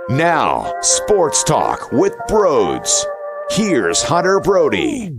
Now, Sports Talk with Broads. Here's Hunter Brody.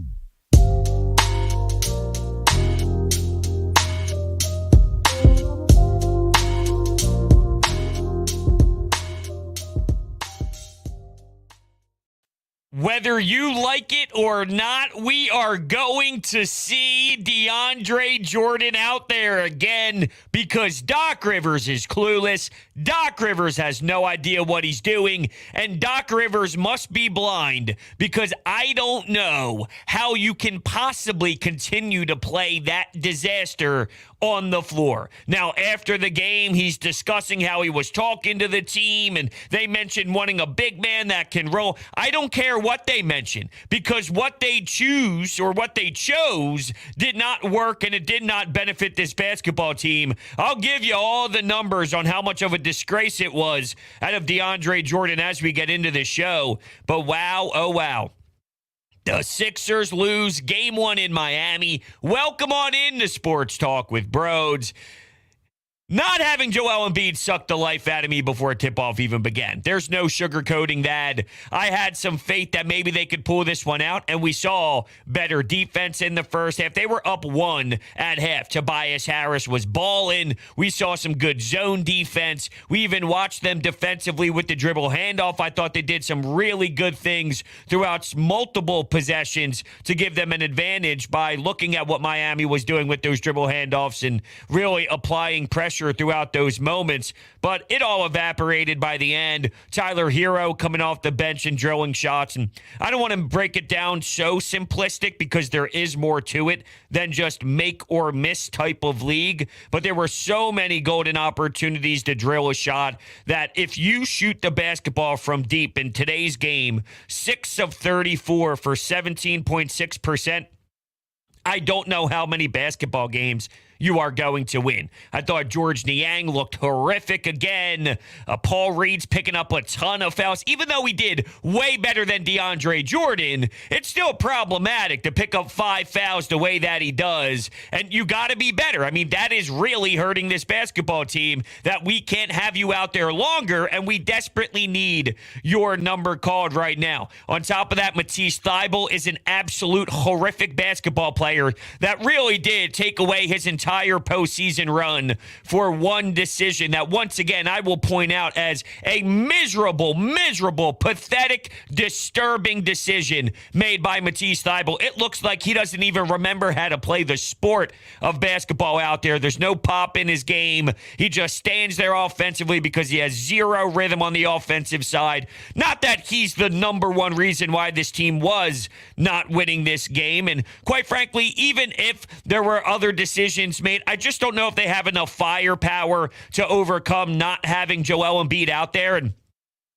Whether you like it or not, we are going to see DeAndre Jordan out there again because Doc Rivers is clueless. Doc Rivers has no idea what he's doing, and Doc Rivers must be blind because I don't know how you can possibly continue to play that disaster on the floor. Now, after the game, he's discussing how he was talking to the team, and they mentioned wanting a big man that can roll. I don't care what they mention because what they choose or what they chose did not work, and it did not benefit this basketball team. I'll give you all the numbers on how much of a disgrace it was out of DeAndre Jordan as we get into this show. But wow, oh wow. The Sixers lose game one in Miami. Welcome on into Sports Talk with Broads. Not having Joel Embiid suck the life out of me before tip-off even began. There's no sugarcoating that. I had some faith that maybe they could pull this one out, and we saw better defense in the first half. They were up one at half. Tobias Harris was balling. We saw some good zone defense. We even watched them defensively with the dribble handoff. I thought they did some really good things throughout multiple possessions to give them an advantage by looking at what Miami was doing with those dribble handoffs and really applying pressure throughout those moments, but it all evaporated by the end. Tyler Hero coming off the bench and drilling shots, and I don't want to break it down so simplistic because there is more to it than just make or miss type of league, but there were so many golden opportunities to drill a shot that if you shoot the basketball from deep in today's game, 6 of 34 for 17.6%, I don't know how many basketball games you are going to win. I thought George Niang looked horrific again. Paul Reed's picking up a ton of fouls. Even though he did way better than DeAndre Jordan, it's still problematic to pick up 5 fouls the way that he does. And you got to be better. I mean, that is really hurting this basketball team that we can't have you out there longer, and we desperately need your number called right now. On top of that, Matisse Thybulle is an absolute horrific basketball player that really did take away his entire postseason run for one decision that, once again, I will point out as a miserable, pathetic, disturbing decision made by Matisse Thybulle. It looks like he doesn't even remember how to play the sport of basketball out there. There's no pop in his game. He just stands there offensively because he has zero rhythm on the offensive side. Not that he's the number one reason why this team was not winning this game. And quite frankly, even if there were other decisions made, I just don't know if they have enough firepower to overcome not having Joel Embiid out there. And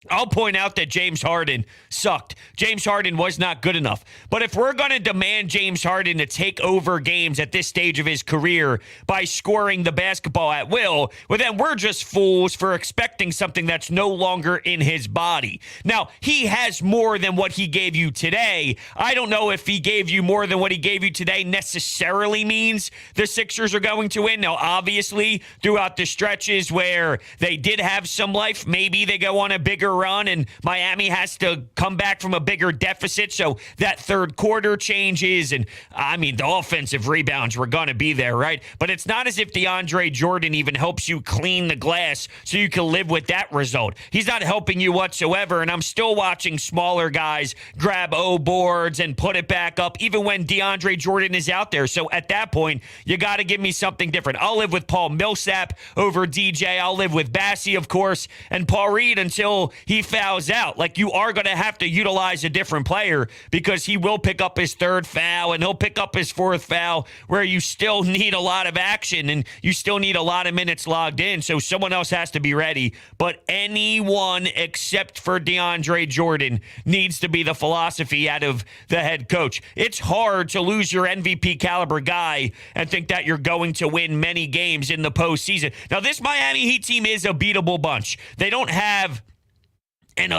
I'll point out that James Harden sucked. James Harden was not good enough. But if we're going to demand James Harden to take over games at this stage of his career by scoring the basketball at will, well, then we're just fools for expecting something that's no longer in his body. Now, he has more than what he gave you today. I don't know if he gave you more than what he gave you today necessarily means the Sixers are going to win. Now, obviously, throughout the stretches where they did have some life, maybe they go on a bigger run and Miami has to come back from a bigger deficit, so that third quarter changes, and I mean the offensive rebounds were going to be there, right? But it's not as if DeAndre Jordan even helps you clean the glass so you can live with that result. He's not helping you whatsoever, and I'm still watching smaller guys grab O boards and put it back up even when DeAndre Jordan is out there. So at that point, you got to give me something different. I'll live with Paul Millsap over DJ. I'll live with Bassie, of course, and Paul Reed until he fouls out. Like, you are going to have to utilize a different player because he will pick up his third foul and he'll pick up his fourth foul where you still need a lot of action and you still need a lot of minutes logged in. So someone else has to be ready. But anyone except for DeAndre Jordan needs to be the philosophy out of the head coach. It's hard to lose your MVP caliber guy and think that you're going to win many games in the postseason. Now, this Miami Heat team is a beatable bunch. They don't have an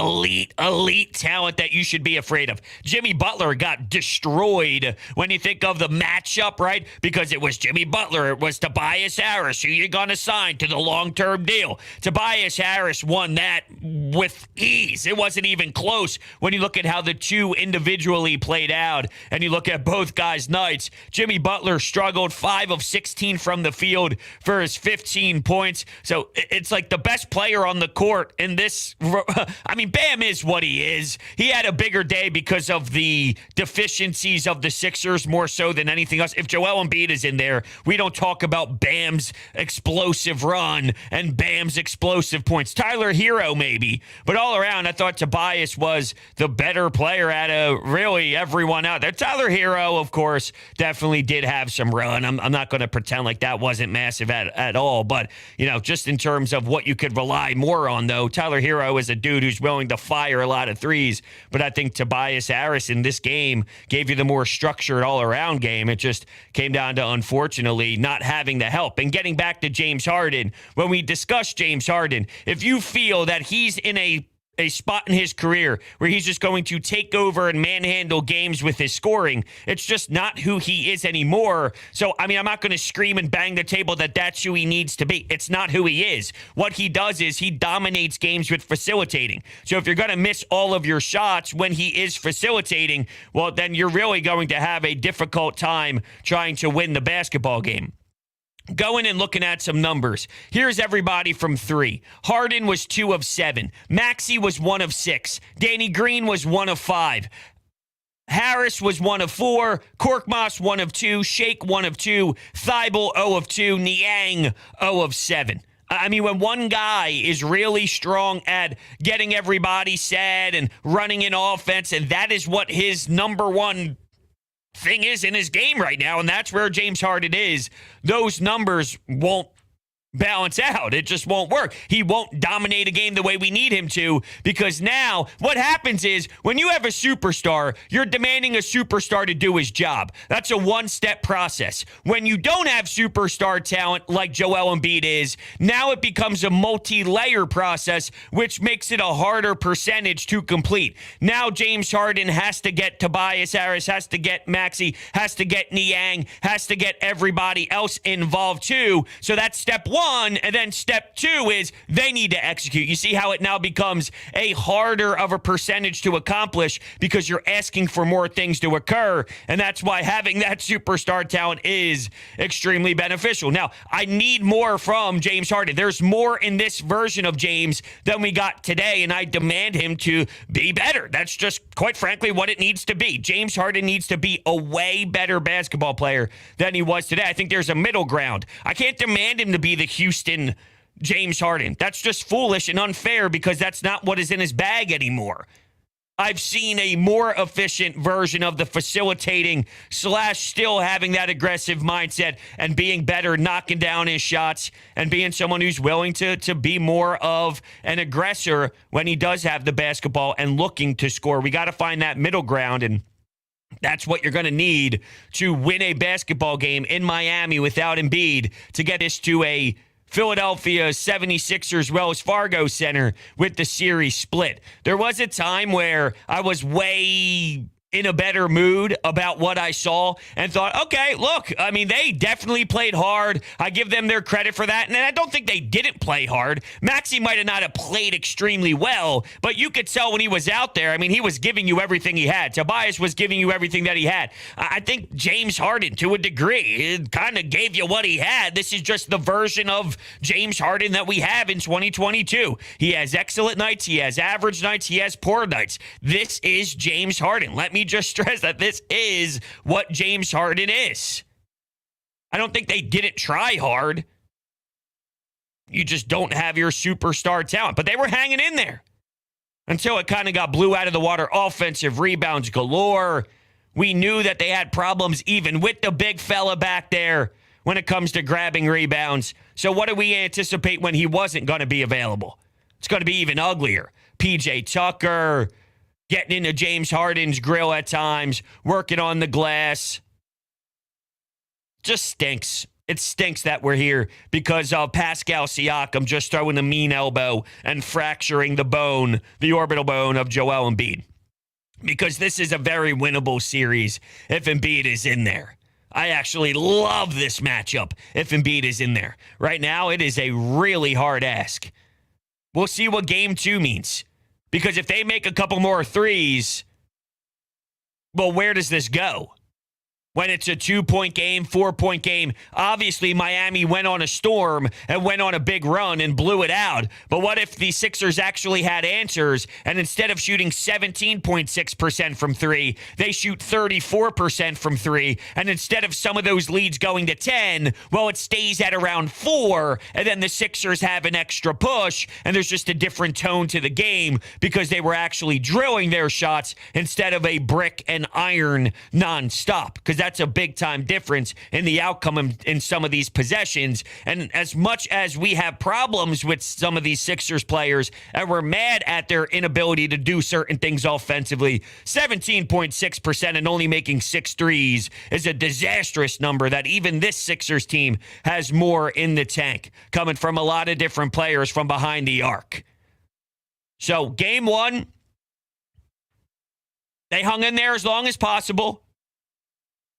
elite talent that you should be afraid of. Jimmy Butler got destroyed when you think of the matchup, right? Because it was Jimmy Butler, it was Tobias Harris, who you're going to sign to the long-term deal. Tobias Harris won that with ease. It wasn't even close when you look at how the two individually played out and you look at both guys' nights. Jimmy Butler struggled 5 of 16 from the field for his 15 points. So it's like the best player on the court in this. I mean, Bam is what he is. He had a bigger day because of the deficiencies of the Sixers more so than anything else. If Joel Embiid is in there, we don't talk about Bam's explosive run and Bam's explosive points. Tyler Hero maybe, but all around, I thought Tobias was the better player out of really everyone out there. Tyler Hero, of course, definitely did have some run. I'm not going to pretend like that wasn't massive at all, but, you know, just in terms of what you could rely more on, though, Tyler Hero is a dude who's willing to fire a lot of threes, but I think Tobias Harris in this game gave you the more structured all-around game. It just came down to, unfortunately, not having the help. And getting back to James Harden, when we discuss James Harden, if you feel that he's in a spot in his career where he's just going to take over and manhandle games with his scoring, it's just not who he is anymore. So, I mean, I'm not going to scream and bang the table that that's who he needs to be. It's not who he is. What he does is he dominates games with facilitating. So if you're going to miss all of your shots when he is facilitating, well, then you're really going to have a difficult time trying to win the basketball game. Going and looking at some numbers. Here's everybody from 3. Harden was 2 of 7. Maxey was 1 of 6. Danny Green was 1 of 5. Harris was 1 of 4. Korkmaz 1 of 2. Shake 1 of 2. Thibault 0 of 2. Niang 0 of 7. I mean, when one guy is really strong at getting everybody set and running an offense, and that is what his number one thing is in his game right now, and that's where James Harden is, those numbers won't balance out. It just won't work. He won't dominate a game the way we need him to, because now what happens is when you have a superstar, you're demanding a superstar to do his job. That's a one-step process. When you don't have superstar talent like Joel Embiid is, now it becomes a multi-layer process, which makes it a harder percentage to complete. Now James Harden has to get Tobias Harris, has to get Maxey, has to get Niang, has to get everybody else involved too. So that's step 1. And then step 2 is they need to execute. You see how it now becomes a harder of a percentage to accomplish because you're asking for more things to occur. And that's why having that superstar talent is extremely beneficial. Now, I need more from James Harden. There's more in this version of James than we got today, and I demand him to be better. That's just, quite frankly, what it needs to be. James Harden needs to be a way better basketball player than he was today. I think there's a middle ground. I can't demand him to be the Houston James Harden. That's just foolish and unfair because that's not what is in his bag anymore. I've seen a more efficient version of the facilitating / still having that aggressive mindset and being better, knocking down his shots and being someone who's willing to be more of an aggressor when he does have the basketball and looking to score. We got to find that middle ground, and that's what you're going to need to win a basketball game in Miami without Embiid to get us to a Philadelphia 76ers Wells Fargo Center with the series split. There was a time where I was way in a better mood about what I saw and thought, okay, look, I mean, they definitely played hard. I give them their credit for that. And I don't think they didn't play hard. Maxey might have not have played extremely well, but you could tell when he was out there, I mean, he was giving you everything he had. Tobias was giving you everything that he had. I think James Harden, to a degree, kind of gave you what he had. This is just the version of James Harden that we have in 2022. He has excellent nights. He has average nights. He has poor nights. This is James Harden. Let me just stress that this is what James Harden is. I don't think they didn't try hard. You just don't have your superstar talent. But they were hanging in there until it kind of got blew out of the water. Offensive rebounds galore. We knew that they had problems even with the big fella back there when it comes to grabbing rebounds. So what do we anticipate when he wasn't going to be available? It's going to be even uglier. PJ Tucker getting into James Harden's grill at times, working on the glass. Just stinks. It stinks that we're here because of Pascal Siakam just throwing a mean elbow and fracturing the bone, the orbital bone of Joel Embiid. Because this is a very winnable series if Embiid is in there. I actually love this matchup if Embiid is in there. Right now, it is a really hard ask. We'll see what game 2 means. Because if they make a couple more threes, well, where does this go? When it's a 2-point game, 4-point game, obviously Miami went on a storm and went on a big run and blew it out. But what if the Sixers actually had answers and instead of shooting 17.6% from three, they shoot 34% from three, and instead of some of those leads going to 10, well, it stays at around 4, and then the Sixers have an extra push, and there's just a different tone to the game because they were actually drilling their shots instead of a brick and iron nonstop. Because that's a big-time difference in the outcome in some of these possessions. And as much as we have problems with some of these Sixers players and we're mad at their inability to do certain things offensively, 17.6% and only making 6 threes is a disastrous number that even this Sixers team has more in the tank, coming from a lot of different players from behind the arc. So, game 1, they hung in there as long as possible.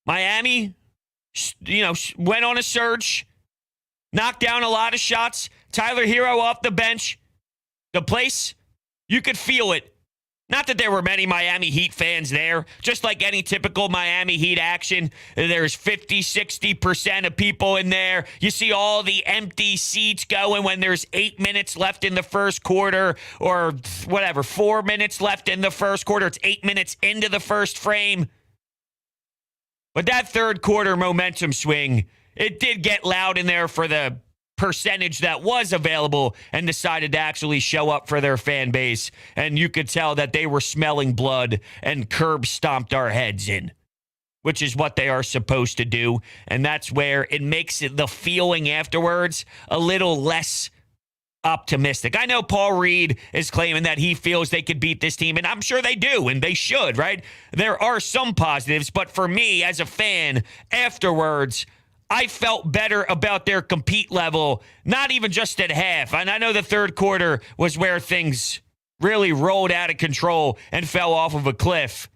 Miami, went on a surge, knocked down a lot of shots. Tyler Hero off the bench. The place, you could feel it. Not that there were many Miami Heat fans there. Just like any typical Miami Heat action, there's 50, 60% of people in there. You see all the empty seats going when there's 8 minutes left in the first quarter or whatever, 4 minutes left in the first quarter. It's 8 minutes into the first frame. But that third quarter momentum swing, it did get loud in there for the percentage that was available and decided to actually show up for their fan base. And you could tell that they were smelling blood and curb stomped our heads in, which is what they are supposed to do. And that's where it makes it the feeling afterwards a little less optimistic. I know Paul Reed is claiming that he feels they could beat this team, and I'm sure they do, and they should, right? There are some positives, but for me as a fan, afterwards, I felt better about their compete level, not even just at half. And I know the third quarter was where things really rolled out of control and fell off of a cliff.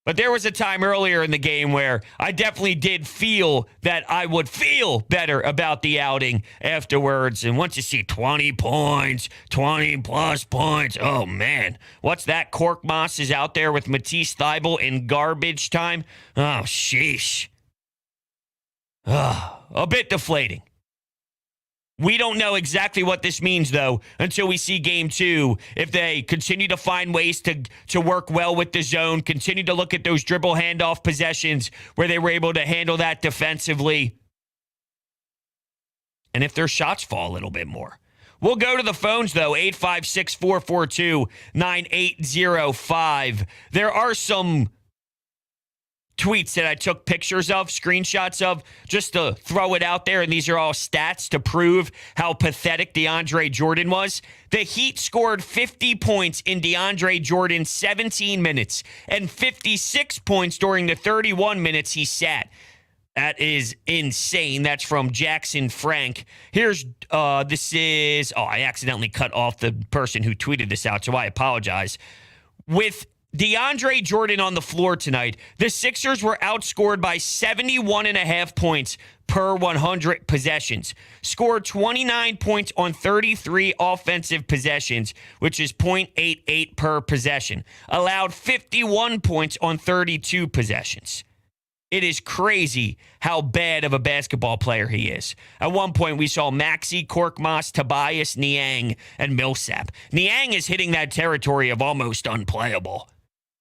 But there was a time earlier in the game where I definitely did feel that I would feel better about the outing afterwards. And once you see 20 points, 20-plus points, oh, man. What's that? Korkmaz is out there with Matisse Thybulle in garbage time? Oh, sheesh. A bit deflating. We don't know exactly what this means, though, until we see game 2. If they continue to find ways to work well with the zone, continue to look at those dribble handoff possessions where they were able to handle that defensively, and if their shots fall a little bit more. We'll go to the phones, though, 856-442-9805. There are some tweets that I took pictures of, screenshots of, just to throw it out there, and these are all stats to prove how pathetic DeAndre Jordan was. The Heat scored 50 points in DeAndre Jordan's 17 minutes and 56 points during the 31 minutes he sat. That is insane. That's from Jackson Frank. Here's, this is, I accidentally cut off the person who tweeted this out, so I apologize. With DeAndre Jordan on the floor tonight, the Sixers were outscored by 71.5 points per 100 possessions. Scored 29 points on 33 offensive possessions, which is 0.88 per possession. Allowed 51 points on 32 possessions. It is crazy how bad of a basketball player he is. At one point, we saw Maxey, Korkmaz, Tobias, Niang, and Millsap. Niang is hitting that territory of almost unplayable.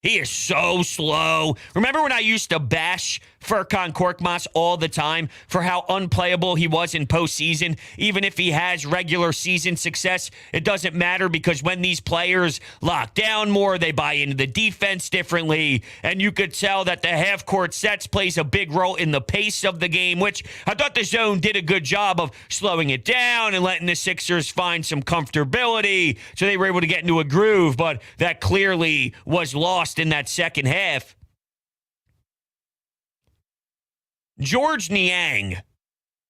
He is so slow. Remember when I used to bash Furkan Korkmaz all the time for how unplayable he was in postseason? Even if he has regular season success, it doesn't matter because when these players lock down more, they buy into the defense differently. And you could tell that the half-court sets plays a big role in the pace of the game, which I thought the zone did a good job of slowing it down and letting the Sixers find some comfortability so they were able to get into a groove, but that clearly was lost in that second half. George Niang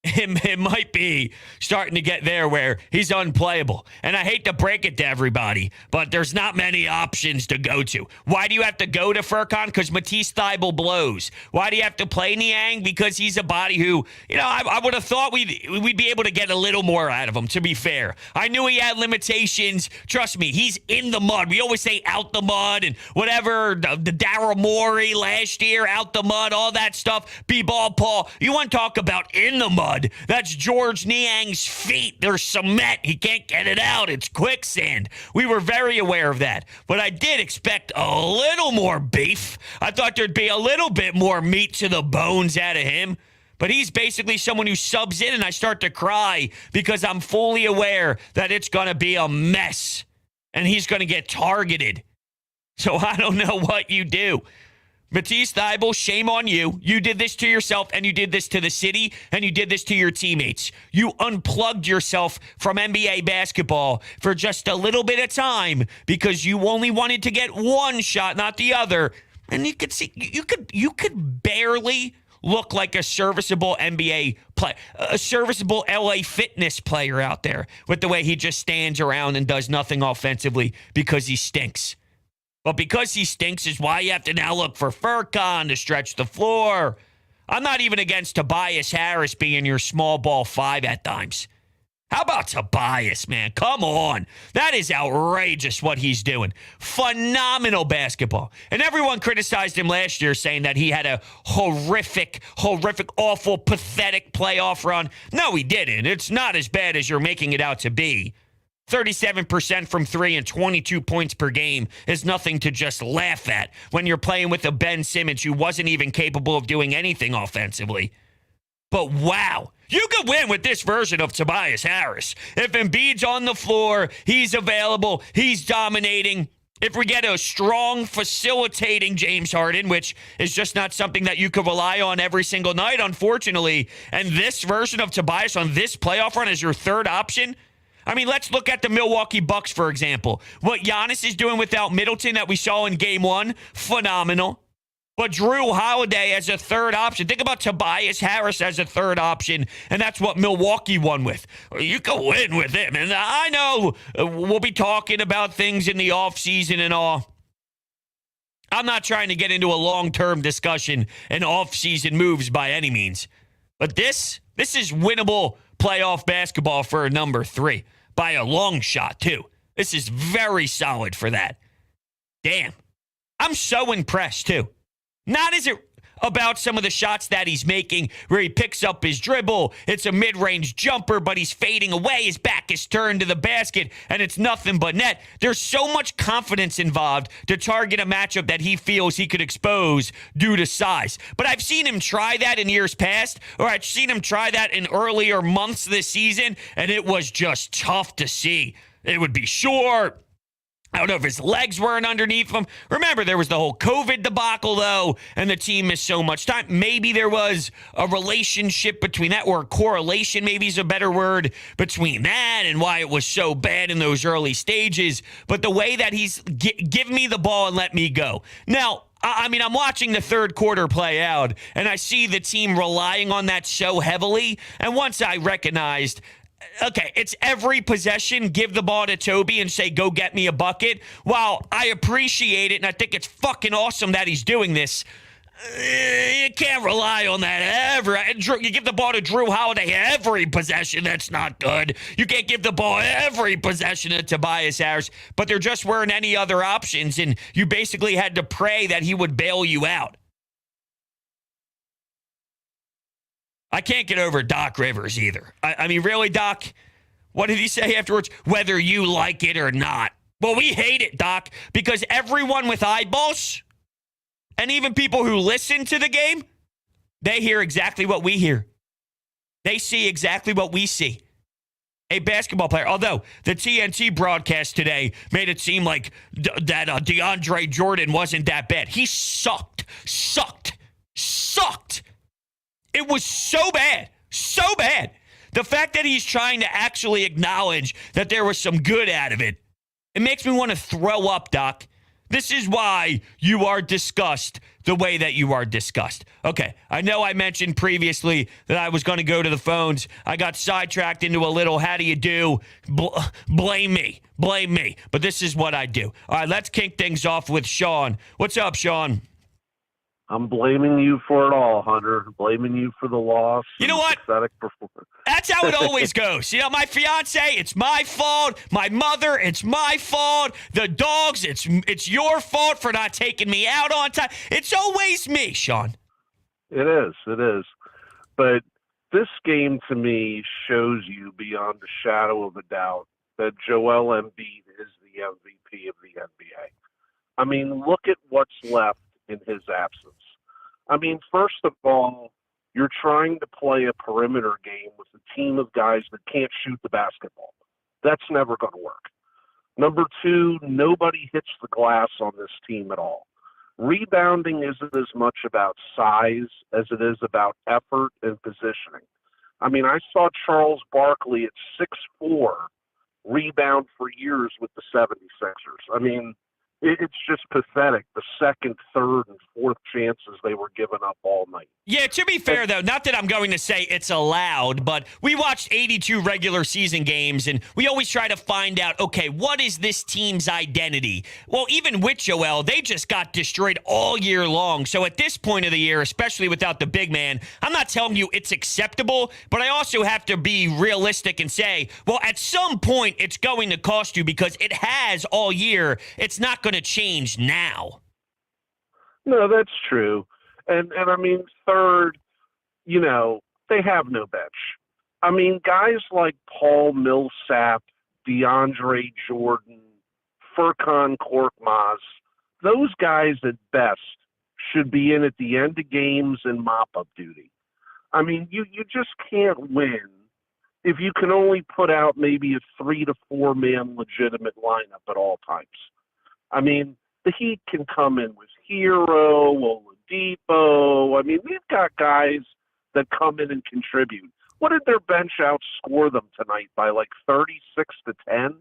it might be starting to get there where he's unplayable. And I hate to break it to everybody, but there's not many options to go to. Why do you have to go to Furkan? Because Matisse Thybulle blows. Why do you have to play Niang? Because he's a body who, I would have thought we'd be able to get a little more out of him, to be fair. I knew he had limitations. Trust me, he's in the mud. We always say out the mud and whatever, the Daryl Morey last year, out the mud, all that stuff. B-ball Paul. You want to talk about in the mud? That's George Niang's feet. There's cement. He can't get it out. It's quicksand. We were very aware of that. But I did expect a little more beef. I thought there'd be a little bit more meat to the bones out of him. But he's basically someone who subs in, and I start to cry because I'm fully aware that it's going to be a mess. And he's going to get targeted. So I don't know what you do. Matisse Thybulle, shame on you. You did this to yourself, and you did this to the city, and you did this to your teammates. You unplugged yourself from NBA basketball for just a little bit of time because you only wanted to get one shot, not the other. And you could see, you could barely look like a serviceable NBA play, a serviceable LA Fitness player out there with the way he just stands around and does nothing offensively because he stinks. But because he stinks is why you have to now look for Furkan to stretch the floor. I'm not even against Tobias Harris being your small ball 5 at times. How about Tobias, man? Come on. That is outrageous what he's doing. Phenomenal basketball. And everyone criticized him last year saying that he had a horrific, awful, pathetic playoff run. No, he didn't. It's not as bad as you're making it out to be. 37% from 3 and 22 points per game is nothing to just laugh at when you're playing with a Ben Simmons who wasn't even capable of doing anything offensively. But wow, you could win with this version of Tobias Harris. If Embiid's on the floor, he's available, he's dominating. If we get a strong facilitating James Harden, which is just not something that you could rely on every single night, unfortunately, and this version of Tobias on this playoff run is your third option, I mean, let's look at the Milwaukee Bucks, for example. What Giannis is doing without Middleton that we saw in Game 1, phenomenal. But Drew Holiday as a third option. Think about Tobias Harris as a third option, and that's what Milwaukee won with. You can win with him. And I know we'll be talking about things in the offseason and all. I'm not trying to get into a long-term discussion and offseason moves by any means. But this is winnable playoff basketball for a number 3. By a long shot, too. This is very solid for that. Damn. I'm so impressed, too. Not is it about some of the shots that he's making where he picks up his dribble. It's a mid-range jumper, but he's fading away. His back is turned to the basket, and it's nothing but net. There's so much confidence involved to target a matchup that he feels he could expose due to size. But I've seen him try that in years past, or I've seen him try that in earlier months this season, and it was just tough to see. It would be short. I don't know if his legs weren't underneath him. Remember, there was the whole COVID debacle, though, and the team missed so much time. Maybe there was a relationship between that, or a correlation, maybe is a better word, between that and why it was so bad in those early stages. But the way that he's give me the ball and let me go. Now, I mean, I'm watching the third quarter play out, and I see the team relying on that so heavily. And once I recognized, okay, it's every possession, give the ball to Toby and say, go get me a bucket. While I appreciate it, and I think it's fucking awesome that he's doing this, you can't rely on that ever. You give the ball to Drew Holiday every possession, that's not good. You can't give the ball every possession to Tobias Harris, but there just weren't any other options, and you basically had to pray that he would bail you out. I can't get over Doc Rivers either. I mean, really, Doc? What did he say afterwards? Whether you like it or not. Well, we hate it, Doc, because everyone with eyeballs, and even people who listen to the game, they hear exactly what we hear. They see exactly what we see. A basketball player, although the TNT broadcast today made it seem like that DeAndre Jordan wasn't that bad. He sucked. It was so bad. The fact that he's trying to actually acknowledge that there was some good out of it, it makes me want to throw up, Doc. This is why you are discussed the way that you are discussed. Okay, I know I mentioned previously that I was going to go to the phones. I got sidetracked into a little how do you do? Blame me. Blame me. But this is what I do. All right, let's kick things off with Sean. What's up, Sean? I'm blaming you for it all, Hunter. Blaming you for the loss. You know what? Pathetic performance. That's how it always goes. You know, my fiance, it's my fault. My mother, it's my fault. The dogs, it's your fault for not taking me out on time. It's always me, Sean. It is. But this game, to me, shows you beyond a shadow of a doubt that Joel Embiid is the MVP of the NBA. I mean, look at what's left in his absence. I mean, first of all, you're trying to play a perimeter game with a team of guys that can't shoot the basketball. That's never going to work. Number two, nobody hits the glass on this team at all. Rebounding isn't as much about size as it is about effort and positioning. I mean, I saw Charles Barkley at 6'4" rebound for years with the 76ers. I mean, it's just pathetic, the second, third, and fourth chances they were giving up all night. Yeah, to be fair, though, not that I'm going to say it's allowed, but we watched 82 regular season games, and we always try to find out, okay, what is this team's identity? Well, even with Joel, they just got destroyed all year long. So at this point of the year, especially without the big man, I'm not telling you it's acceptable, but I also have to be realistic and say, well, at some point, it's going to cost you because it has all year. It's not going to change now. No, that's true. And I mean, third, you know, they have no bench. I mean, guys like Paul Millsap, DeAndre Jordan, Furkan Korkmaz, those guys at best should be in at the end of games and mop-up duty. I mean, you just can't win if you can only put out maybe a 3 to 4 man legitimate lineup at all times. I mean, the Heat can come in with Hero, Oladipo. I mean, they've got guys that come in and contribute. What did their bench outscore them tonight by, like 36 to 10?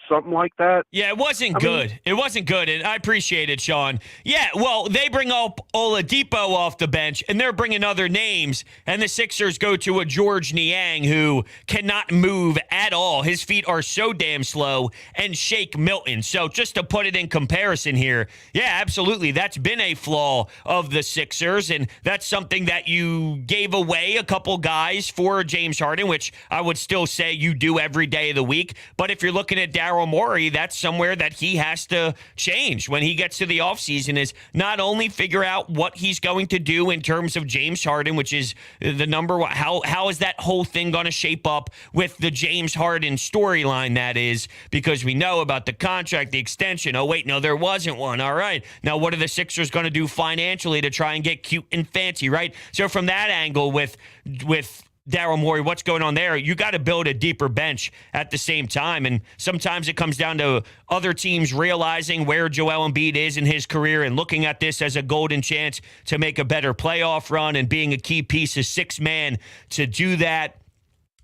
Something like that? Yeah, it wasn't good. It wasn't good, and I appreciate it, Sean. Yeah, well, they bring up Oladipo off the bench, and they're bringing other names, and the Sixers go to a George Niang who cannot move at all. His feet are so damn slow, and Shake Milton. So just to put it in comparison here, yeah, absolutely, that's been a flaw of the Sixers, and that's something that you gave away a couple guys for James Harden, which I would still say you do every day of the week. But if you're looking at Daryl Morey, that's somewhere that he has to change when he gets to the offseason, is not only figure out what he's going to do in terms of James Harden, which is the number one. How is that whole thing going to shape up with the James Harden storyline, that is, because we know about the contract, the extension. Oh, wait, no, there wasn't one. All right. Now, what are the Sixers going to do financially to try and get cute and fancy, right? So from that angle with Daryl Morey, what's going on there? You got to build a deeper bench at the same time, and sometimes it comes down to other teams realizing where Joel Embiid is in his career and looking at this as a golden chance to make a better playoff run and being a key piece of six-man to do that.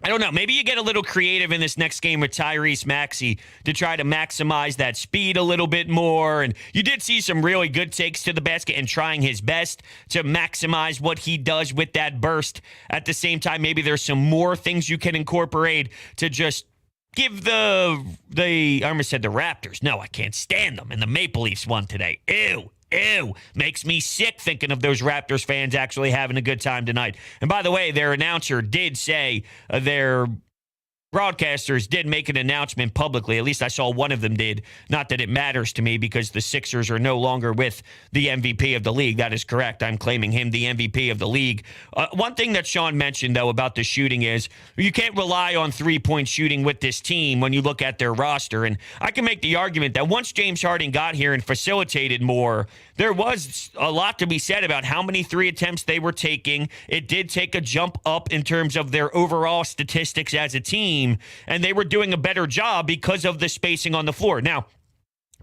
I don't know. Maybe you get a little creative in this next game with Tyrese Maxey to try to maximize that speed a little bit more. And you did see some really good takes to the basket and trying his best to maximize what he does with that burst. At the same time, maybe there's some more things you can incorporate to just give I almost said the Raptors. No, I can't stand them. And the Maple Leafs won today. Ew, makes me sick thinking of those Raptors fans actually having a good time tonight. And by the way, their announcer did say their broadcasters did make an announcement publicly. At least I saw one of them did. Not that it matters to me because the Sixers are no longer with the MVP of the league. That is correct. I'm claiming him the MVP of the league. One thing that Sean mentioned, though, about the shooting is you can't rely on three-point shooting with this team when you look at their roster. And I can make the argument that once James Harden got here and facilitated more, there was a lot to be said about how many three attempts they were taking. It did take a jump up in terms of their overall statistics as a team, and they were doing a better job because of the spacing on the floor. Now,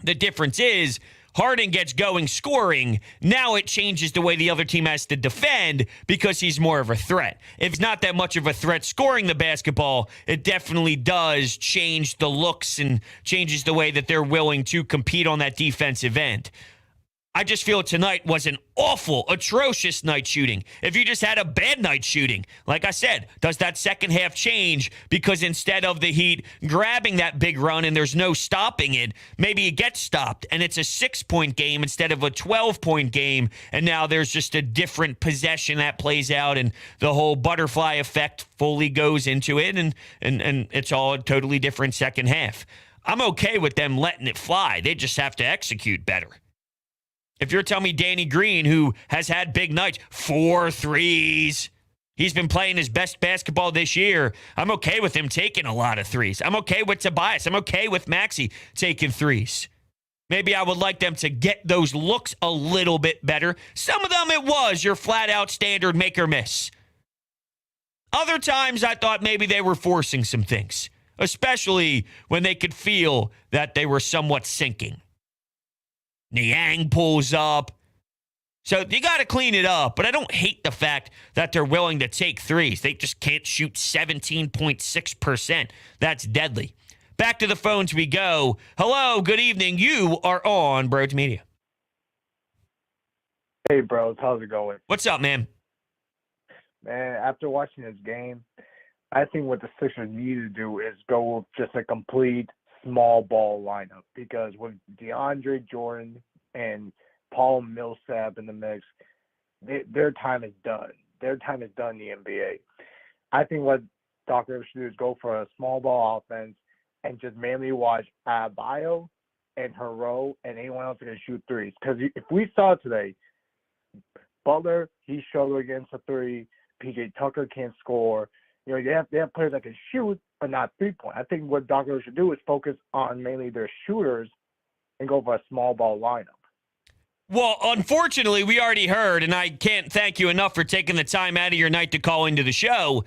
the difference is Harden gets going scoring, now it changes the way the other team has to defend because he's more of a threat. If he's not that much of a threat scoring the basketball, it definitely does change the looks and changes the way that they're willing to compete on that defensive end. I just feel tonight was an awful, atrocious night shooting. If you just had a bad night shooting, like I said, does that second half change? Because instead of the Heat grabbing that big run and there's no stopping it, maybe it gets stopped and it's a 6-point game instead of a 12-point game. And now there's just a different possession that plays out and the whole butterfly effect fully goes into it. And it's all a totally different second half. I'm okay with them letting it fly. They just have to execute better. If you're telling me Danny Green, who has had big nights, 4 threes, he's been playing his best basketball this year, I'm okay with him taking a lot of threes. I'm okay with Tobias. I'm okay with Maxey taking threes. Maybe I would like them to get those looks a little bit better. Some of them it was your flat-out standard make or miss. Other times I thought maybe they were forcing some things, especially when they could feel that they were somewhat sinking. Niang pulls up. So you got to clean it up. But I don't hate the fact that they're willing to take threes. They just can't shoot 17.6%. That's deadly. Back to the phones we go. Hello, good evening. You are on Broads Media. Hey, bros. How's it going? What's up, man? Man, after watching this game, I think what the Sixers need to do is go with just a complete small ball lineup, because with DeAndre Jordan and Paul Millsap in the mix, their time is done. Their time is done in the NBA. I think what Doc Rivers should do is go for a small ball offense and just mainly watch Adebayo and Hero and anyone else that can shoot threes. Because if we saw today, Butler, he struggled against a three. PJ Tucker can't score. You know, they have players that can shoot, but not three-point. I think what Doc Rivers should do is focus on mainly their shooters and go for a small ball lineup. Well, unfortunately, we already heard, and I can't thank you enough for taking the time out of your night to call into the show.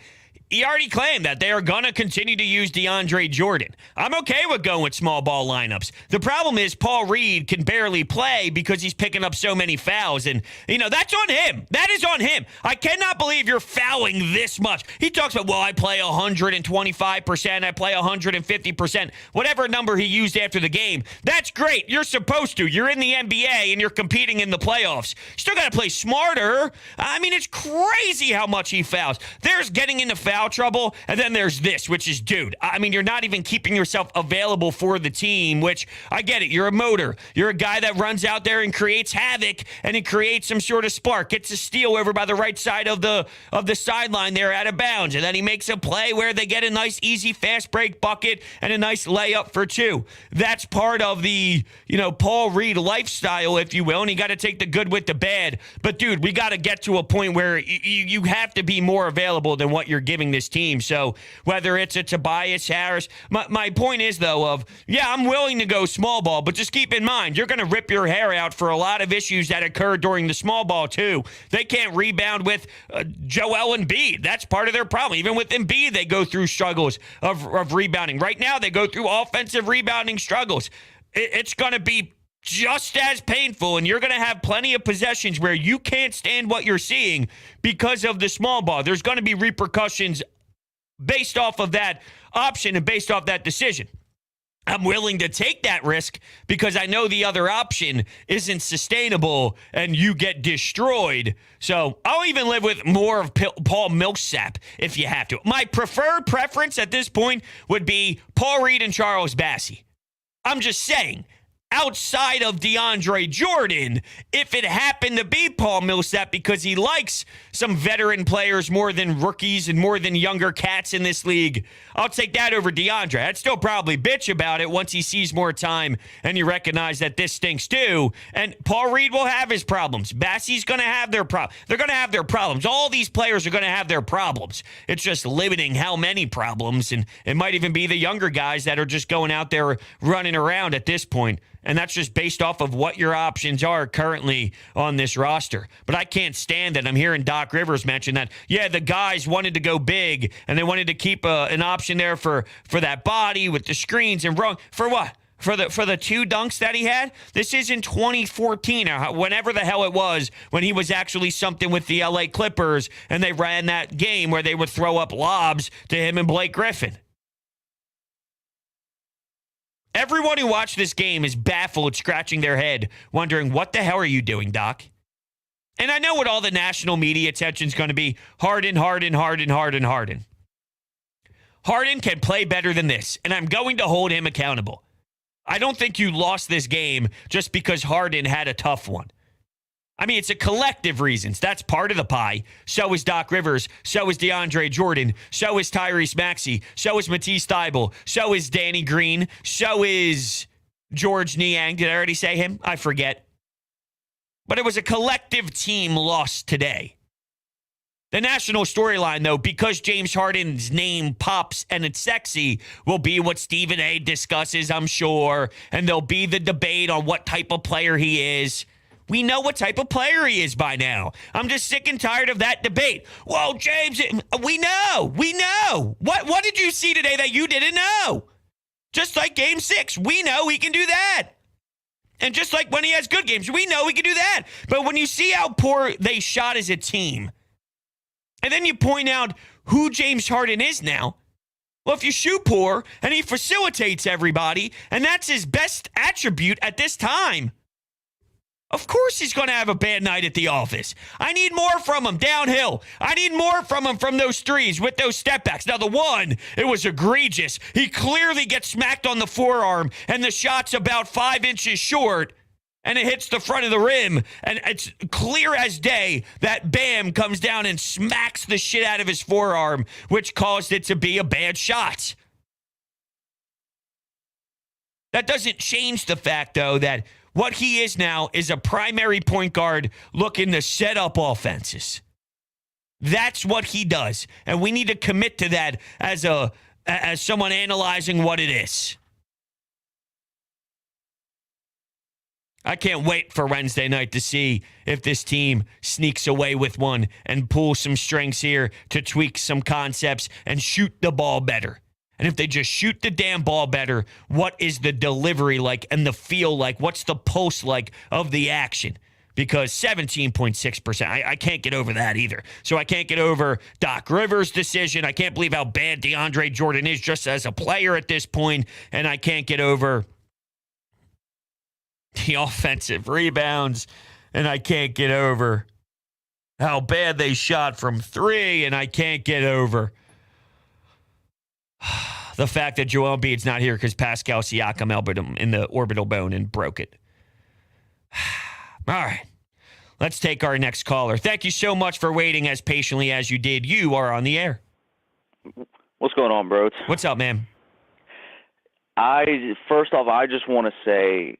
He already claimed that they are going to continue to use DeAndre Jordan. I'm okay with going with small ball lineups. The problem is Paul Reed can barely play because he's picking up so many fouls. And, you know, that's on him. That is on him. I cannot believe you're fouling this much. He talks about, well, I play 125%. I play 150%. Whatever number he used after the game. That's great. You're supposed to. You're in the NBA and you're competing in the playoffs. Still got to play smarter. I mean, it's crazy how much he fouls. There's getting into foul trouble, and then there's this, which is, dude, I mean, you're not even keeping yourself available for the team, which, I get it, you're a motor. You're a guy that runs out there and creates havoc, and he creates some sort of spark, gets a steal over by the right side of the sideline there out of bounds, and then he makes a play where they get a nice, easy, fast break bucket and a nice layup for two. That's part of the, you know, Paul Reed lifestyle, if you will, and you got to take the good with the bad. But, dude, we got to get to a point where you have to be more available than what you're giving this team. So whether it's a Tobias Harris, my point is, though, I'm willing to go small ball, but just keep in mind, you're going to rip your hair out for a lot of issues that occurred during the small ball, too. They can't rebound with Joel Embiid. That's part of their problem. Even with Embiid, they go through struggles of rebounding. Right now, they go through offensive rebounding struggles. It's going to be just as painful, and you're going to have plenty of possessions where you can't stand what you're seeing because of the small ball. There's going to be repercussions based off of that option and based off that decision. I'm willing to take that risk because I know the other option isn't sustainable and you get destroyed. So I'll even live with more of Paul Millsap if you have to. My preference at this point would be Paul Reed and Charles Bassey. I'm just saying, outside of DeAndre Jordan, if it happened to be Paul Millsap because he likes some veteran players more than rookies and more than younger cats in this league, I'll take that over DeAndre. I'd still probably bitch about it once he sees more time and you recognize that this stinks too. And Paul Reed will have his problems. Bassey's going to have their problems. They're going to have their problems. All these players are going to have their problems. It's just limiting how many problems. And it might even be the younger guys that are just going out there running around at this point. And that's just based off of what your options are currently on this roster. But I can't stand it. I'm hearing Doc Rivers mention that, yeah, the guys wanted to go big and they wanted to keep an option there for that body with the screens and run. For what? for the two dunks that he had. This isn't 2014 or whenever the hell it was when he was actually something with the LA Clippers and they ran that game where they would throw up lobs to him and Blake Griffin. Everyone who watched this game is baffled, scratching their head, wondering, what the hell are you doing, Doc? And I know what all the national media attention is going to be. Harden, Harden, Harden, Harden, Harden. Harden can play better than this, and I'm going to hold him accountable. I don't think you lost this game just because Harden had a tough one. I mean, it's a collective reasons. That's part of the pie. So is Doc Rivers. So is DeAndre Jordan. So is Tyrese Maxey. So is Matisse Thybulle. So is Danny Green. So is George Niang. Did I already say him? I forget. But it was a collective team loss today. The national storyline, though, because James Harden's name pops and it's sexy, will be what Stephen A. discusses, I'm sure. And there'll be the debate on what type of player he is. We know what type of player he is by now. I'm just sick and tired of that debate. Well, James, we know. What did you see today that you didn't know? Just like Game 6, we know he can do that. And just like when he has good games, we know he can do that. But when you see how poor they shot as a team, and then you point out who James Harden is now, well, if you shoot poor and he facilitates everybody, and that's his best attribute at this time, of course he's going to have a bad night at the office. I need more from him downhill. I need more from him from those threes with those step backs. Now, the one, it was egregious. He clearly gets smacked on the forearm, and the shot's about 5 inches short, and it hits the front of the rim, and it's clear as day that Bam comes down and smacks the shit out of his forearm, which caused it to be a bad shot. That doesn't change the fact, though, that what he is now is a primary point guard looking to set up offenses. That's what he does, and we need to commit to that as someone analyzing what it is. I can't wait for Wednesday night to see if this team sneaks away with one and pulls some strings here to tweak some concepts and shoot the ball better. And if they just shoot the damn ball better, what is the delivery like and the feel like? What's the pulse like of the action? Because 17.6%, I can't get over that either. So I can't get over Doc Rivers' decision. I can't believe how bad DeAndre Jordan is just as a player at this point. And I can't get over the offensive rebounds. And I can't get over how bad they shot from three. And I can't get over the fact that Joel Embiid's not here because Pascal Siakam elbowed him in the orbital bone and broke it. All right. Let's take our next caller. Thank you so much for waiting as patiently as you did. You are on the air. What's going on, bros? What's up, man? First off, I just want to say,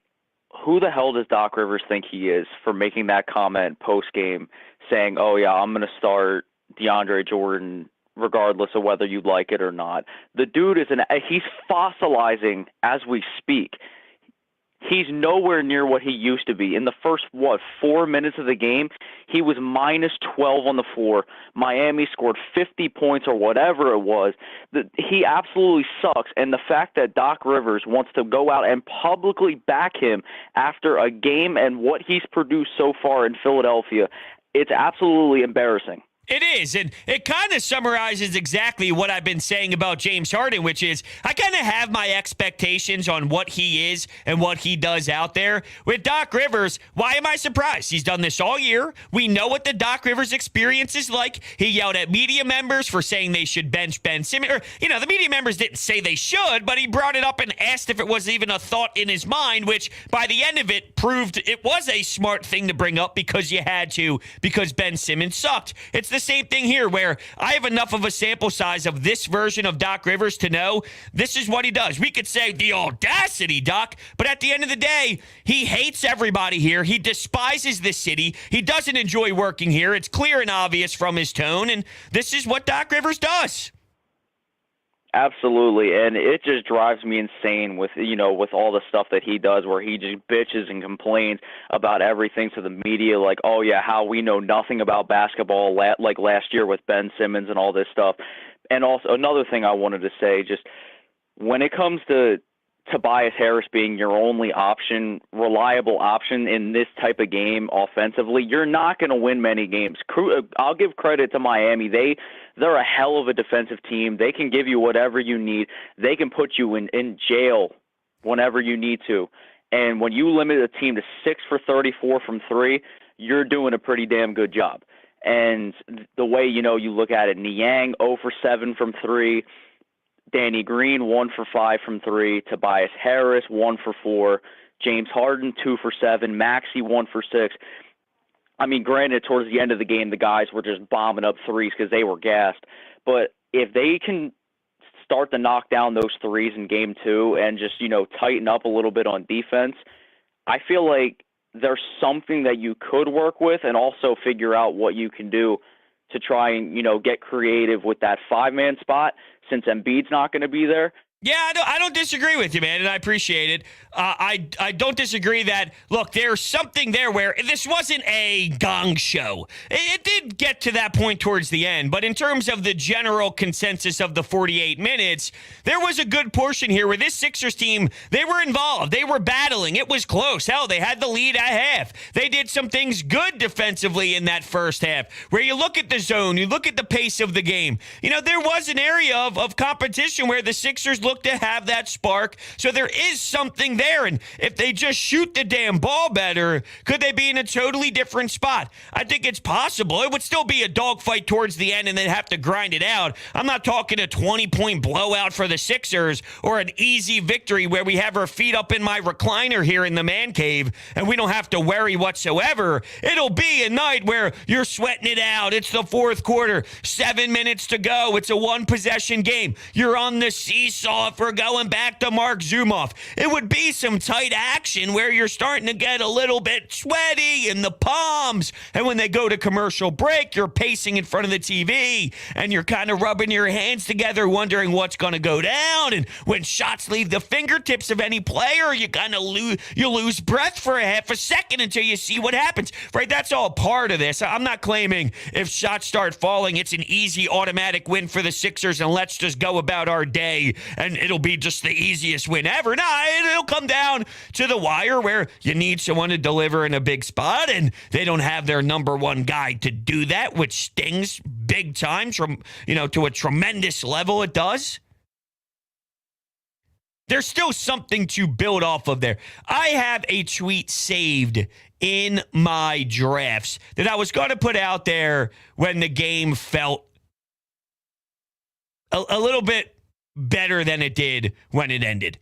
who the hell does Doc Rivers think he is for making that comment post-game saying, oh, yeah, I'm going to start DeAndre Jordan regardless of whether you like it or not. The dude he's fossilizing as we speak. He's nowhere near what he used to be. In the first, 4 minutes of the game, he was minus 12 on the floor. Miami scored 50 points or whatever it was. He absolutely sucks. And the fact that Doc Rivers wants to go out and publicly back him after a game and what he's produced so far in Philadelphia, it's absolutely embarrassing. It is, and it kind of summarizes exactly what I've been saying about James Harden, which is I kind of have my expectations on what he is and what he does out there. With Doc Rivers, why am I surprised? He's done this all year. We know what the Doc Rivers experience is like. He yelled at media members for saying they should bench Ben Simmons. Or, the media members didn't say they should, but he brought it up and asked if it was even a thought in his mind, which by the end of it proved it was a smart thing to bring up because you had to, because Ben Simmons sucked. It's the same thing here where I have enough of a sample size of this version of Doc Rivers to know this is what he does. We could say the audacity, Doc, but at the end of the day, he hates everybody here. He despises this city. He doesn't enjoy working here. It's clear and obvious from his tone, and this is what Doc Rivers does. Absolutely, and it just drives me insane with all the stuff that he does where he just bitches and complains about everything to the media, like, oh yeah, how we know nothing about basketball like last year with Ben Simmons and all this stuff. And also another thing I wanted to say, just when it comes to Tobias Harris being your only option, reliable option in this type of game offensively, you're not going to win many games. I'll give credit to Miami. They're a hell of a defensive team. They can give you whatever you need. They can put you in jail whenever you need to. And when you limit a team to 6 for 34 from 3, you're doing a pretty damn good job. And the way, you look at it, Niang 0 for 7 from 3, Danny Green 1 for 5 from 3, Tobias Harris 1 for 4, James Harden 2 for 7, Maxey 1 for 6. I mean, granted, towards the end of the game, the guys were just bombing up threes because they were gassed. But if they can start to knock down those threes in game 2 and just, tighten up a little bit on defense, I feel like there's something that you could work with and also figure out what you can do to try and, get creative with that 5-man spot since Embiid's not going to be there. Yeah, I don't disagree with you, man, and I appreciate it. I don't disagree that, look, there's something there where this wasn't a gong show. It did get to that point towards the end, but in terms of the general consensus of the 48 minutes, there was a good portion here where this Sixers team, they were involved. They were battling. It was close. Hell, they had the lead at half. They did some things good defensively in that first half, where you look at the zone, you look at the pace of the game. There was an area of competition where the Sixers look to have that spark. So there is something there. And if they just shoot the damn ball better, could they be in a totally different spot? I think it's possible. It would still be a dogfight towards the end and they'd have to grind it out. I'm not talking a 20-point blowout for the Sixers or an easy victory where we have our feet up in my recliner here in the man cave and we don't have to worry whatsoever. It'll be a night where you're sweating it out. It's the fourth quarter, 7 minutes to go. It's a one-possession game. You're on the seesaw if we're going back to Mark Zumoff. It would be some tight action where you're starting to get a little bit sweaty in the palms. And when they go to commercial break, you're pacing in front of the TV and you're kind of rubbing your hands together, wondering what's going to go down. And when shots leave the fingertips of any player, you kind of lose breath for a half a second until you see what happens, right? That's all part of this. I'm not claiming if shots start falling, it's an easy automatic win for the Sixers and let's just go about our day and it'll be just the easiest win ever. Nah, it'll come down to the wire where you need someone to deliver in a big spot, and they don't have their number one guy to do that, which stings big time from, to a tremendous level it does. There's still something to build off of there. I have a tweet saved in my drafts that I was going to put out there when the game felt a little bit better than it did when it ended.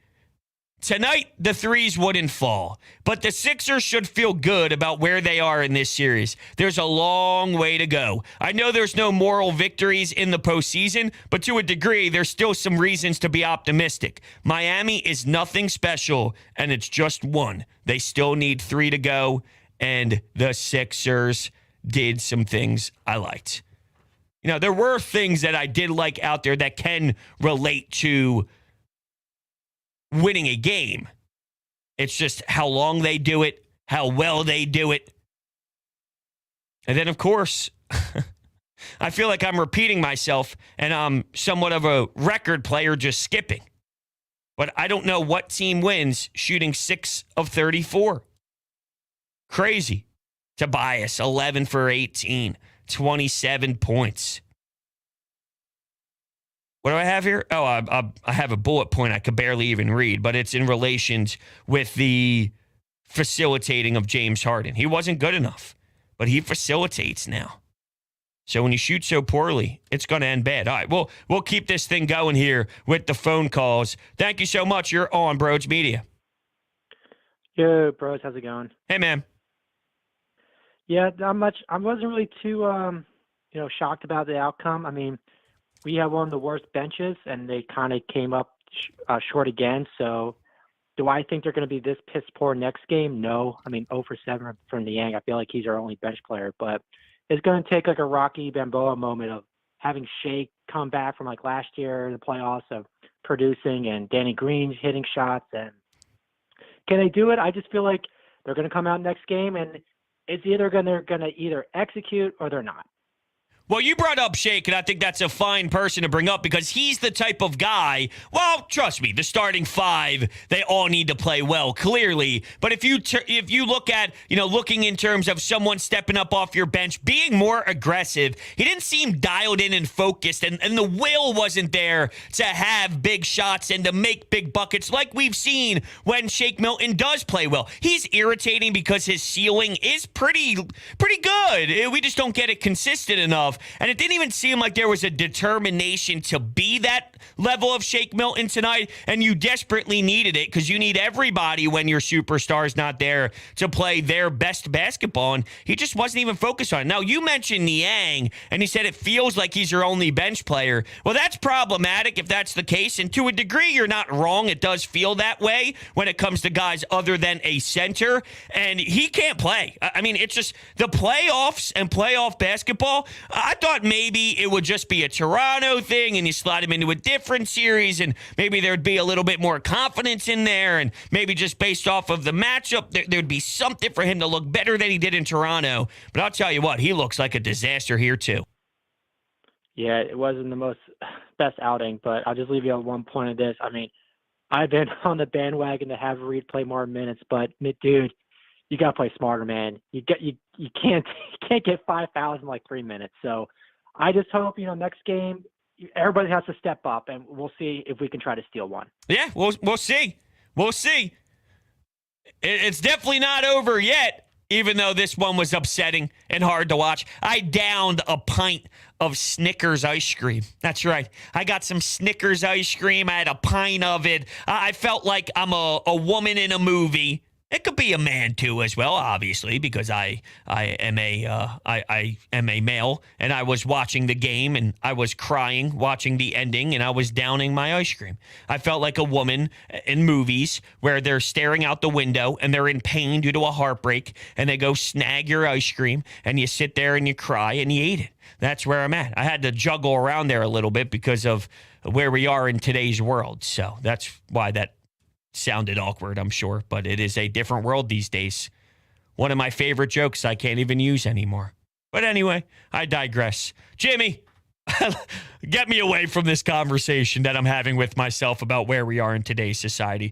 Tonight, the threes wouldn't fall, but the Sixers should feel good about where they are in this series. There's a long way to go. I know there's no moral victories in the postseason, but to a degree, there's still some reasons to be optimistic. Miami is nothing special, and it's just one. They still need 3 to go, and the Sixers did some things I liked. There were things that I did like out there that can relate to winning a game. It's just how long they do it, how well they do it. And then, of course, I feel like I'm repeating myself and I'm somewhat of a record player just skipping. But I don't know what team wins shooting 6 of 34. Crazy. Tobias, 11 for 18, 27 points. What do I have here? Oh, I have a bullet point I could barely even read, but it's in relation with the facilitating of James Harden. He wasn't good enough, but he facilitates now. So when you shoot so poorly, it's going to end bad. All right, we'll keep this thing going here with the phone calls. Thank you so much. You're on Broads Media. Yo, Bros, how's it going? Hey, man. Yeah, not much. I wasn't really too, shocked about the outcome. I mean, we have one of the worst benches, and they kind of came up short again. So do I think they're going to be this piss poor next game? No. I mean, 0 for 7 from Niang. I feel like he's our only bench player. But it's going to take like a Rocky Balboa moment of having Shea come back from like last year in the playoffs of producing and Danny Green hitting shots. And can they do it? I just feel like they're going to come out next game, and it's either they're going to either execute or they're not. Well, you brought up Shake, and I think that's a fine person to bring up because he's the type of guy, well, trust me, the starting five, they all need to play well, clearly. But if you look at, looking in terms of someone stepping up off your bench, being more aggressive, he didn't seem dialed in and focused, and the will wasn't there to have big shots and to make big buckets like we've seen when Shake Milton does play well. He's irritating because his ceiling is pretty good. We just don't get it consistent enough. And it didn't even seem like there was a determination to be that level of Shake Milton tonight, and you desperately needed it because you need everybody when your superstar's not there to play their best basketball, and he just wasn't even focused on it. Now, you mentioned Niang, and he said it feels like he's your only bench player. Well, that's problematic if that's the case, and to a degree, you're not wrong. It does feel that way when it comes to guys other than a center, and he can't play. I mean, it's just the playoffs and playoff basketball. I thought maybe it would just be a Toronto thing and you slide him into a different series and maybe there'd be a little bit more confidence in there and maybe just based off of the matchup, there'd be something for him to look better than he did in Toronto. But I'll tell you what, he looks like a disaster here too. Yeah, it wasn't the best outing, but I'll just leave you on one point of this. I mean, I've been on the bandwagon to have Reed play more minutes, but dude, you gotta play smarter, man. You can't get 5 fouls in like 3 minutes. So I just hope next game everybody has to step up, and we'll see if we can try to steal one. Yeah, we'll see. We'll see. It's definitely not over yet, even though this one was upsetting and hard to watch. I downed a pint of Snickers ice cream. That's right. I got some Snickers ice cream. I had a pint of it. I felt like I'm a woman in a movie. It could be a man too, as well, obviously, because I am a male, and I was watching the game, and I was crying watching the ending, and I was downing my ice cream. I felt like a woman in movies where they're staring out the window and they're in pain due to a heartbreak, and they go snag your ice cream, and you sit there and you cry and you eat it. That's where I'm at. I had to juggle around there a little bit because of where we are in today's world, so that's why that sounded awkward, I'm sure, but it is a different world these days. One of my favorite jokes I can't even use anymore. But anyway, I digress. Jimmy, get me away from this conversation that I'm having with myself about where we are in today's society.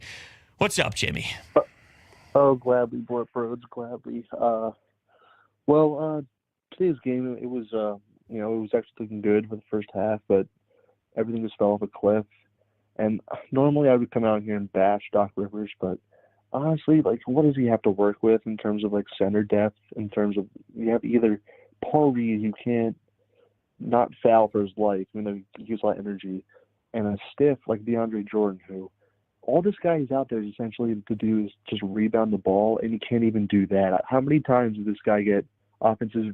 What's up, Jimmy? Gladly, Broads, gladly. Today's game, it was, it was actually looking good for the first half, but everything just fell off a cliff. And normally I would come out here and bash Doc Rivers, but honestly, what does he have to work with in terms of, center depth, in terms of, you have either Paul Reed, who can't not foul for his life, even though he gives a lot of energy, and a stiff like DeAndre Jordan, who all this guy is out there essentially to do is just rebound the ball, and he can't even do that. How many times did this guy get offensive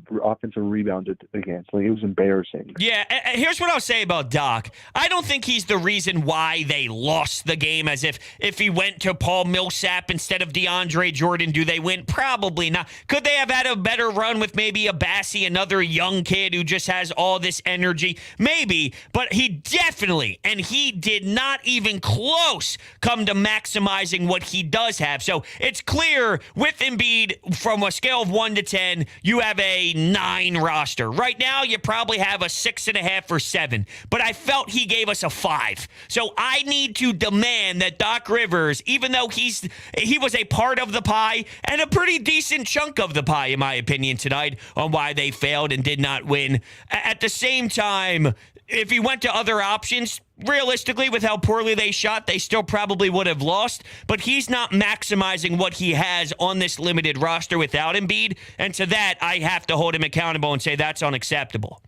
rebounded against? It was embarrassing. Yeah, here's what I'll say about Doc. I don't think he's the reason why they lost the game, as if he went to Paul Millsap instead of DeAndre Jordan, do they win? Probably not. Could they have had a better run with maybe a Bassie, another young kid who just has all this energy? Maybe, but he definitely, and he did not even close come to maximizing what he does have. So it's clear with Embiid, from a scale of 1 to 10, you have a 9 roster. Right now, you probably have a 6.5 or 7, but I felt he gave us a 5. So I need to demand that Doc Rivers, even though he was a part of the pie and a pretty decent chunk of the pie, in my opinion, tonight on why they failed and did not win. At the same time, if he went to other options, realistically, with how poorly they shot, they still probably would have lost. But he's not maximizing what he has on this limited roster without Embiid. And to that, I have to hold him accountable and say that's unacceptable.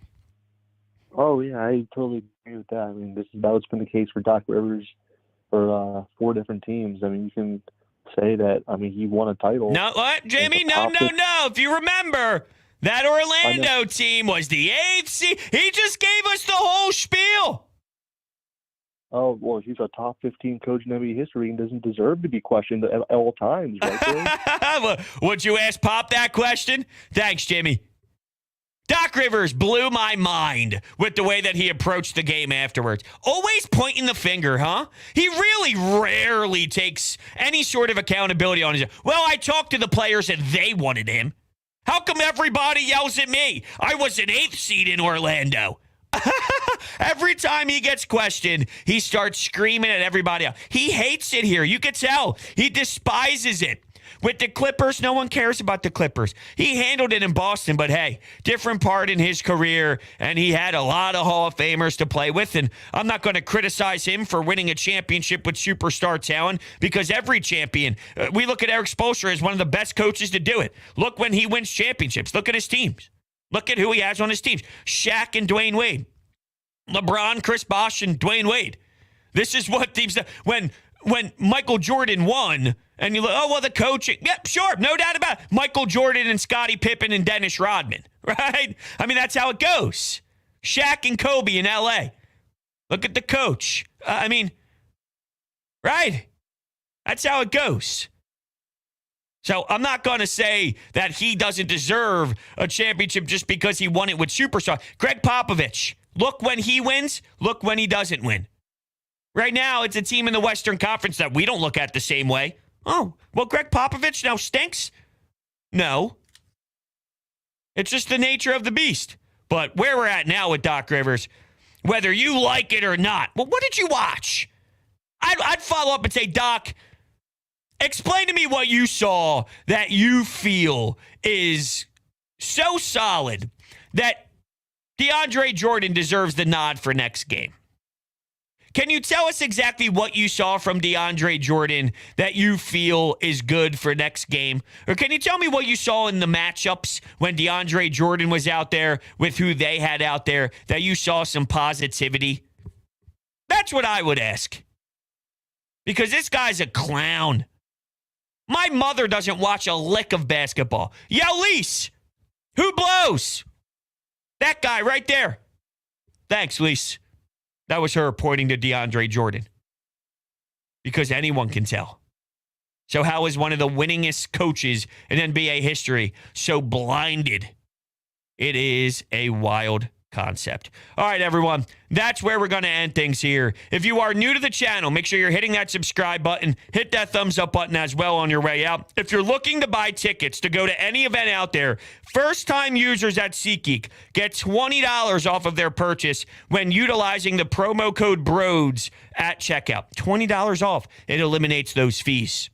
Oh, yeah, I totally agree with that. I mean, that's what's been the case for Doc Rivers for 4 different teams. I mean, you can say that, he won a title. No, what, Jamie? No. If you remember, that Orlando team was the 8th seed. He just gave us the whole spiel. Oh, well, he's a top 15 coach in NBA history and doesn't deserve to be questioned at all times, right? Would you ask Pop that question? Thanks, Jimmy. Doc Rivers blew my mind with the way that he approached the game afterwards. Always pointing the finger, huh? He really rarely takes any sort of accountability on his own. Well, I talked to the players and they wanted him. How come everybody yells at me? I was an 8th seed in Orlando. Every time he gets questioned, he starts screaming at everybody else. He hates it here. You can tell. He despises it. With the Clippers, no one cares about the Clippers. He handled it in Boston, but hey, different part in his career, and he had a lot of Hall of Famers to play with, and I'm not going to criticize him for winning a championship with superstar talent because every champion, we look at Eric Spoelstra as one of the best coaches to do it. Look when he wins championships. Look at his teams. Look at who he has on his teams. Shaq and Dwayne Wade. LeBron, Chris Bosh, and Dwayne Wade. This is what teams do. When Michael Jordan won, and you're like, oh, well, the coaching. Yep, sure, no doubt about it. Michael Jordan and Scottie Pippen and Dennis Rodman, right? I mean, that's how it goes. Shaq and Kobe in L.A. Look at the coach. Right? That's how it goes. So I'm not going to say that he doesn't deserve a championship just because he won it with superstar. Greg Popovich, look when he wins, look when he doesn't win. Right now, it's a team in the Western Conference that we don't look at the same way. Oh, well, Greg Popovich now stinks? No. It's just the nature of the beast. But where we're at now with Doc Rivers, whether you like it or not, well, what did you watch? I'd follow up and say, Doc, explain to me what you saw that you feel is so solid that DeAndre Jordan deserves the nod for next game. Can you tell us exactly what you saw from DeAndre Jordan that you feel is good for next game? Or can you tell me what you saw in the matchups when DeAndre Jordan was out there with who they had out there that you saw some positivity? That's what I would ask. Because this guy's a clown. My mother doesn't watch a lick of basketball. Yo, Lise, who blows? That guy right there. Thanks, Lise. That was her pointing to DeAndre Jordan. Because anyone can tell. So how is one of the winningest coaches in NBA history so blinded? It is a wild concept. All right, everyone. That's where we're going to end things here. If you are new to the channel, make sure you're hitting that subscribe button. Hit that thumbs up button as well on your way out. If you're looking to buy tickets to go to any event out there, first-time users at SeatGeek get $20 off of their purchase when utilizing the promo code BROADS at checkout. $20 off. It eliminates those fees.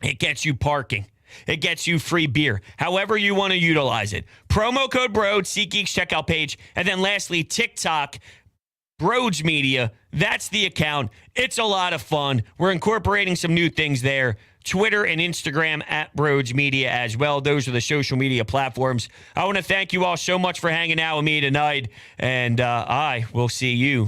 It gets you parking. It gets you free beer, however you want to utilize it. Promo code BROADS, SeatGeek's checkout page. And then lastly, TikTok, Broads Media. That's the account. It's a lot of fun. We're incorporating some new things there. Twitter and Instagram at Broads Media as well. Those are the social media platforms. I want to thank you all so much for hanging out with me tonight. And I will see you